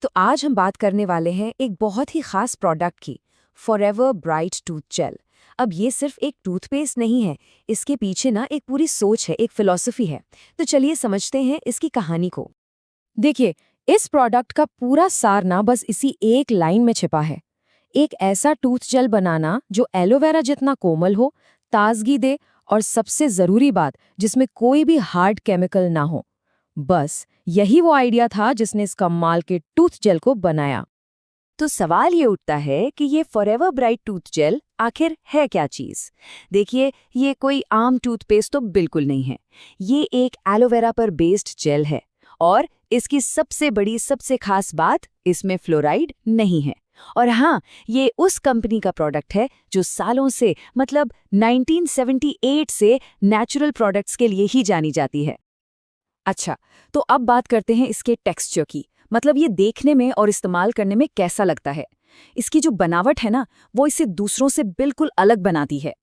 तो आज हम बात करने वाले हैं एक बहुत ही खास प्रोडक्ट की, फॉरएवर ब्राइट टूथ जेल। अब ये सिर्फ एक टूथपेस्ट नहीं है, इसके पीछे ना एक पूरी सोच है, एक फिलॉसफी है। तो चलिए समझते हैं इसकी कहानी को। देखिए, इस प्रोडक्ट का पूरा सार ना बस इसी एक लाइन में छिपा है। एक ऐसा टूथ जेल बनाना जो एलोवेरा जितना कोमल हो, ताजगी दे और सबसे जरूरी बात, जिसमें कोई भी हार्ड केमिकल ना हो। बस यही वो आइडिया था जिसने इस कमाल के टूथ जेल को बनाया। तो सवाल ये उठता है कि ये फॉरएवर ब्राइट टूथ जेल आखिर है क्या चीज? देखिए, ये कोई आम टूथपेस्ट तो बिल्कुल नहीं है। ये एक एलोवेरा पर बेस्ड जेल है और इसकी सबसे बड़ी सबसे खास बात, इसमें फ्लोराइड नहीं है। और हाँ, ये उस कंपनी का प्रोडक्ट है जो सालों से, मतलब 1978 से नेचुरल प्रोडक्ट्स के लिए ही जानी जाती है। अच्छा, तो अब बात करते हैं इसके टेक्सचर की, मतलब ये देखने में और इस्तेमाल करने में कैसा लगता है। इसकी जो बनावट है ना, वो इसे दूसरों से बिल्कुल अलग बनाती है।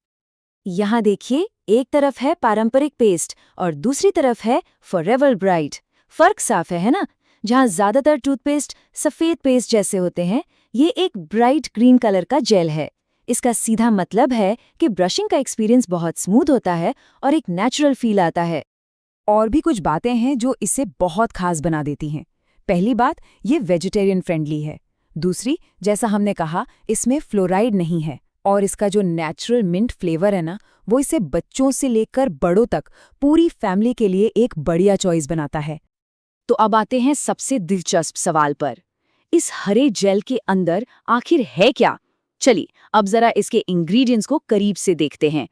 यहाँ देखिए, एक तरफ है पारंपरिक पेस्ट और दूसरी तरफ है फॉरएवर ब्राइट। फर्क साफ है ना? जहाँ ज्यादातर टूथपेस्ट सफेद पेस्ट जैसे होते हैं, ये एक ब्राइट ग्रीन कलर का जेल है। इसका सीधा मतलब है कि ब्रशिंग का एक्सपीरियंस बहुत स्मूथ होता है और एक नेचुरल फील आता है। और भी कुछ बातें हैं जो इसे बहुत खास बना देती हैं। पहली बात, ये वेजिटेरियन फ्रेंडली है। दूसरी, जैसा हमने कहा, इसमें फ्लोराइड नहीं है। और इसका जो नेचुरल मिंट फ्लेवर है ना, वो इसे बच्चों से लेकर बड़ों तक पूरी फैमिली के लिए एक बढ़िया चॉइस बनाता है। तो अब आते हैं सबसे दिलचस्प सवाल पर। इस हरे जेल के अंदर आखिर है क्या? चलिए, अब जरा इसके इंग्रेडिएंट्स को करीब से देखते हैं।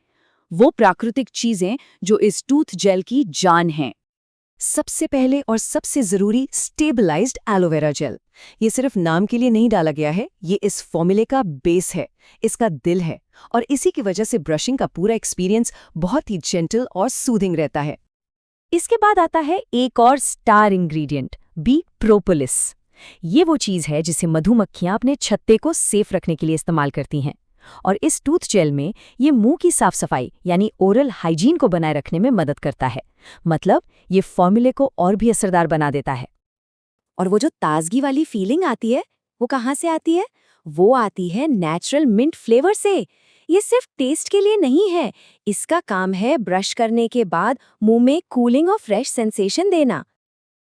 वो प्राकृतिक चीजें जो इस टूथ जेल की जान हैं। सबसे पहले और सबसे जरूरी, स्टेबलाइज्ड एलोवेरा जेल। ये सिर्फ नाम के लिए नहीं डाला गया है, ये इस फॉर्मूले का बेस है, इसका दिल है। और इसी की वजह से ब्रशिंग का पूरा एक्सपीरियंस बहुत ही जेंटल और सूदिंग रहता है। इसके बाद आता है एक और स्टार इंग्रेडिएंट, बी प्रोपोलिस। ये वो चीज है जिसे मधुमक्खियां अपने छत्ते को सेफ रखने के लिए इस्तेमाल करती हैं। और इस टूथ जेल में ये मुंह की साफ सफाई यानी ओरल हाइजीन को बनाए रखने में मदद करता है। मतलब ये फॉर्मूले को और भी असरदार बना देता है। और वो जो ताजगी वाली फीलिंग आती है, वो कहाँ से आती है? वो आती है नेचुरल मिंट फ्लेवर से। ये सिर्फ टेस्ट के लिए नहीं है, इसका काम है ब्रश करने के बाद मुंह में कूलिंग और फ्रेश सेंसेशन देना।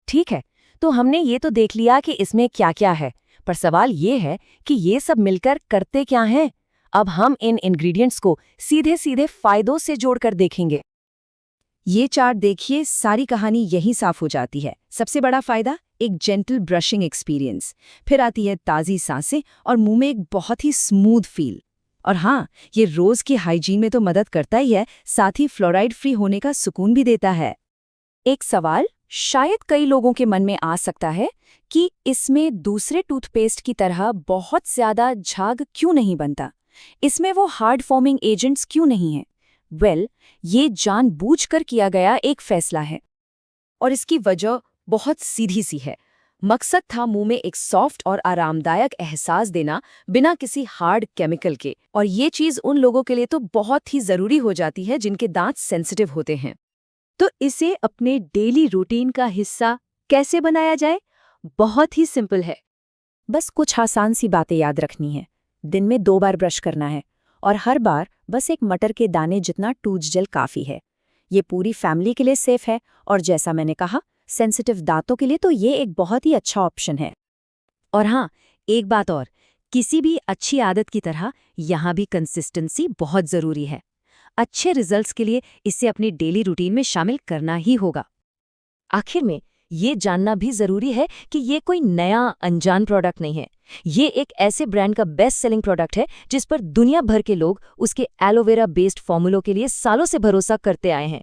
ठीक है, तो हमने ये तो देख लिया कि इसमें क्या क्या है, पर सवाल ये है कि ये सब मिलकर करते क्या हैं? अब हम इन इंग्रेडिएंट्स को सीधे सीधे फायदों से जोड़कर देखेंगे। ये चार्ट देखिए, सारी कहानी यही साफ हो जाती है। सबसे बड़ा फायदा, एक जेंटल ब्रशिंग एक्सपीरियंस। फिर आती है ताज़ी सांसें और मुंह में एक बहुत ही स्मूथ फील। और हाँ, ये रोज की हाइजीन में तो मदद करता ही है, साथ ही फ्लोराइड फ्री होने का सुकून भी देता है। एक सवाल शायद कई लोगों के मन में आ सकता है कि इसमें दूसरे टूथपेस्ट की तरह बहुत ज्यादा झाग क्यों नहीं बनता? इसमें वो हार्ड फॉर्मिंग एजेंट्स क्यों नहीं हैं? ये जानबूझकर किया गया एक फैसला है। और इसकी वजह बहुत सीधी सी है। मकसद था मुंह में एक सॉफ्ट और आरामदायक एहसास देना, बिना किसी हार्ड केमिकल के। और ये चीज़ उन लोगों के लिए तो बहुत ही ज़रूरी हो जाती है जिनके दांत सेंसिटिव होते हैं। तो इसे अपने डेली रूटीन का हिस्सा कैसे बनाया जाए? बहुत ही सिंपल है। बस कुछ आसान सी बातें याद रखनी है। दिन में 2 बार ब्रश करना है और हर बार बस एक मटर के दाने जितना टूथ जेल काफ़ी है। ये पूरी फैमिली के लिए सेफ है और जैसा मैंने कहा, सेंसिटिव दांतों के लिए तो ये एक बहुत ही अच्छा ऑप्शन है। और हाँ, एक बात और, किसी भी अच्छी आदत की तरह यहाँ भी कंसिस्टेंसी बहुत ज़रूरी है। अच्छे रिजल्ट्स के लिए इसे अपनी डेली रूटीन में शामिल करना ही होगा। आखिर में ये जानना भी जरूरी है कि ये कोई नया अनजान प्रोडक्ट नहीं है। ये एक ऐसे ब्रांड का बेस्ट सेलिंग प्रोडक्ट है जिस पर दुनिया भर के लोग उसके एलोवेरा बेस्ड फॉर्मूलों के लिए सालों से भरोसा करते आए हैं।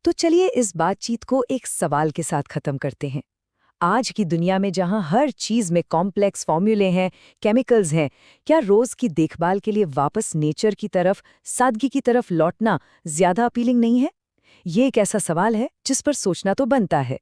तो चलिए इस बातचीत को एक सवाल के साथ खत्म करते हैं। आज की दुनिया में जहां हर चीज में कॉम्प्लेक्स फॉर्मूले हैं, केमिकल्स हैं, क्या रोज की देखभाल के लिए वापस नेचर की तरफ, सादगी की तरफ लौटना ज्यादा अपीलिंग नहीं है? ये एक ऐसा सवाल है जिस पर सोचना तो बनता है।